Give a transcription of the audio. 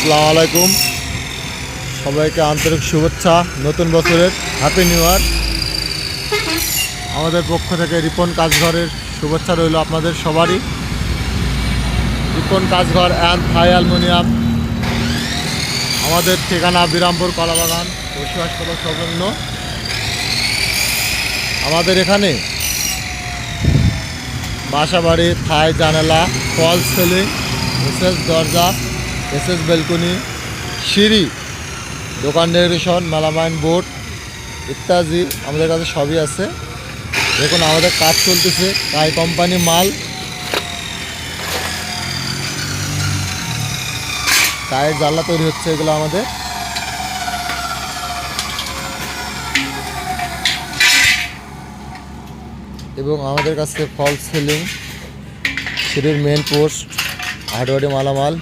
আসসালামু আলাইকুম, সবাইকে আন্তরিক শুভেচ্ছা, নতুন বছরের হ্যাপি নিউ ইয়ার। আমাদের পক্ষ থেকে রিপন কাজঘরের শুভেচ্ছা রইল আপনাদের সবারই। রিপন কাজঘর অ্যান্ড থাই অ্যালুমিনিয়াম, আমাদের ঠিকানা বিরামপুর কলাবাগান, পশু হাসপাতাল সংলগ্ন। আমাদের এখানে বাসাবাড়ি, থাই জানালা, ফলস সিলিং, এসএস দরজা, এসএস ব্যালকনি, সিঁড়ি, দোকান ডেকোরেশন, মেলামাইন বোর্ড ইত্যাদি আমাদের কাছে সবই আছে। দেখুন আমাদের কাজ চলতেছে, টাই কোম্পানি মাল, টায়ের জানলা তৈরি হচ্ছে এগুলো আমাদের। এবং আমাদের কাছে ফলস সিলিং, সিঁড়ির মেন পোস্ট, হার্ডওয়ারি মালামাল,